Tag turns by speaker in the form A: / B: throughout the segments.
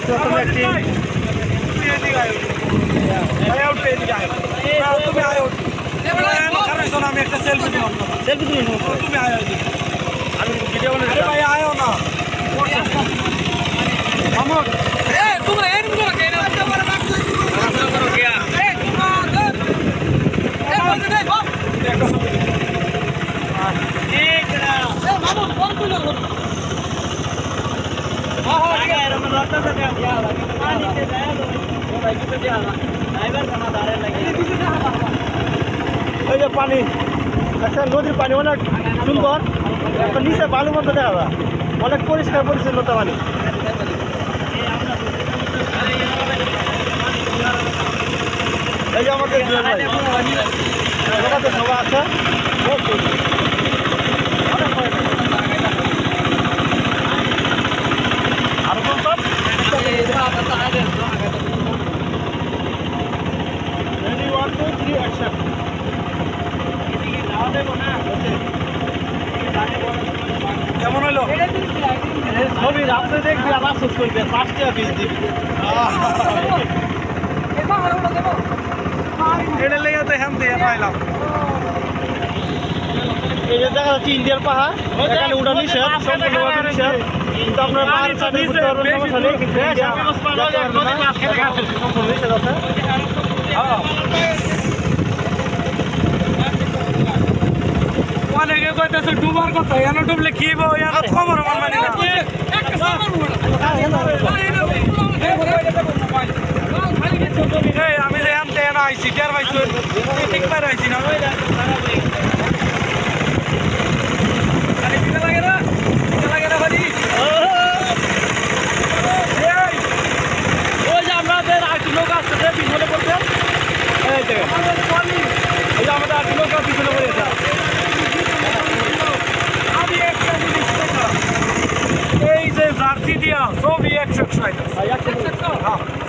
A: দেখতে পাচ্ছেন একটি
B: আমি একটা সেলফি দিলাম
A: সেলফি তুলে
B: তুমি আয়
A: আমি ভিডিও বানাই
B: ভাই আয়ো না আমার
C: তোমরা এরকম করো কেন করো গিয়া বলতে দে বাপ
B: একটা ছবি
C: ঠিক না মামু ফোন তুলো ঠিক আছে আমরা রাস্তা থেকে গিয়া পানি তে যায় তো ভাই কিছু দিয়া না ড্রাইভার খানা দাঁড়ে লাগে
A: ওই যে পানি একটা নদীর পানি অনেক সুন্দর একটা নিচে বালুর মধ্যে দেখা যায় অনেক পরিষ্কার পরিচ্ছন্নতা পানি এই যে আমাদের আমাদের সবাই আছে আরো বলতাম রেডি 1 2 3 অ্যাকশন
B: কেমন হলো
A: ছবি রাত্রে দেখবি আবার শেষ করবে 5 টাকা পিস দিবি
B: এটা লেগে তো হ্যাম দিয়ে পাইলাম
A: এই যে দেখা যাচ্ছে ইন্ডিয়ার পাহাড় এখানে উড়া নিষেধ সম্পূর্ণভাবে নিষেধ কিন্তু আপনার পাহাড় চাঁদে ঘুরতে পারবেন সমস্যা নেই কিন্তু ইন্ডিয়া সম্পূর্ণ নিষেধ আছে
B: অনেকে কইতেছে ডুবার কথা এনে ডুবলে কি হইব এনে খবর আমার মানে না এই আমি যে আমতে এনে আইছি টের পাইছি ঠিক পার আইছি না আরে বিনা লাগে না ভাই
A: ওই যে আমাদের আরেকটি লোক আসতেছে পিছনে পড়ছে এই যে আমাদের আরেকটি লোক পিছনে পড়েছে
B: আমি একটা জিনিস দেখলাম এই যে জার্সি দিয়া সবই 160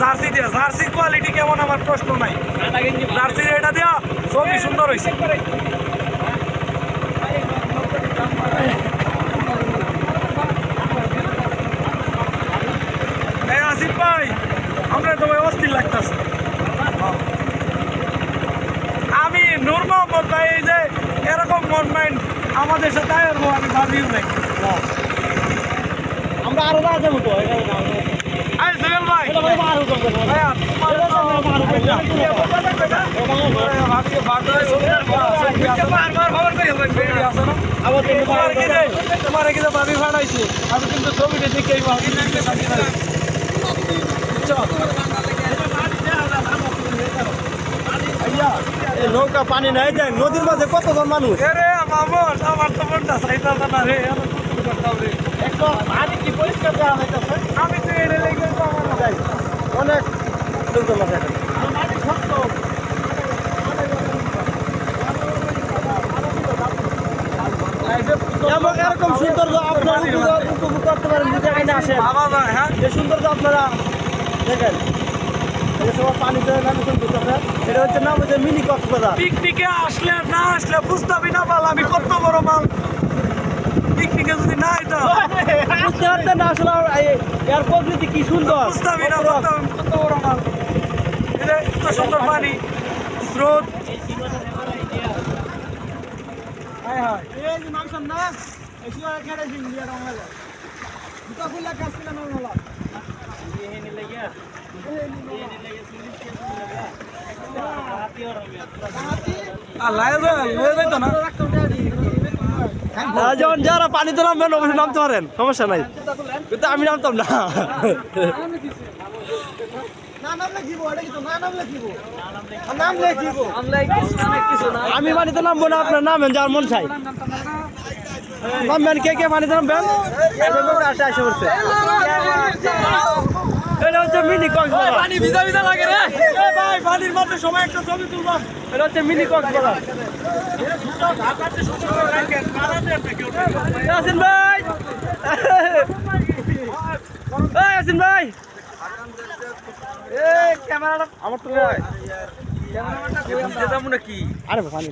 B: জার্সি দিয়া জার্সি কোয়ালিটি কেমন আমার প্রশ্ন নাই জার্সি এটা দিয়া সবই সুন্দর হয়েছে এই আসিফ ভাই আমরা তো ভাই অস্থির লাগতেছে আমি নূর মোহাম্মদ ভাই এই যে এরকম গভর্নমেন্ট আমাদের সাথে আসবো আমি ভাবিও নাই
A: আমরা আরো না যাবো তো
B: আই সুহেল ভাই ভাইয়া তোমার কিন্তু ভাবি ভাড়াইছে আমি কিন্তু ছবিটা দেখে
A: নৌকা পানি নাই যায় নদীর মাঝে কতজন মানুষ
B: রে আমার তো মনটা চাইতাছে না রে
A: একটু পানি কি পরিষ্কার করা হইতেছে
B: আমি তো এর লেগে তো আমার
A: যাই অনেক লোকজন আছে এখানে এরকম সৌন্দর্য আপনারা উপভোগ করতে পারেন যদি এখানে আসেন
B: হ্যাঁ
A: এই সৌন্দর্য আপনারা দেখেন এই সময় পানিতে নামিশন করতেছে এটা হচ্ছে নাম হচ্ছে মিনি কক্সবাজার
B: পিকনিকে আসলে না আসলে বুঝতেবি না পাল আমি কত বড় মাল পিকনিকে যদি না আইতাম
A: বুঝতে পারতেন না আসলে এর প্রকৃতি কি সুন্দর
B: বুঝতেবি না কত বড় মাল এটা এত সুন্দর পানি স্রোত হায় হায়
A: এই যে নামছেন না এই সময় এখানে ইন্ডিয়া রঙা যায় দুটো ফুলা কাজ করে না হলো যখন যারা পানিতে নামবেন অবশ্যই নামতে পারেন সমস্যা নাই কিন্তু আমি নামতাম না আমি পানিতে নামবো না আপনার নামেন যার মন চাই নামবেন কে পানিতে নামবেন এটা হচ্ছে মিনি কক্সবাজার
B: পানি ভিজা ভিজা লাগে রে ভাই পানির মধ্যে সময় একটা ছবি তুলবা
A: এটা হচ্ছে মিনি কক্সবাজার ইয়াসিন ভাই ইয়াসিন ভাই ক্যামেরাটা আমার তো ক্যামেরাটা
B: নাকি
A: আরে পানি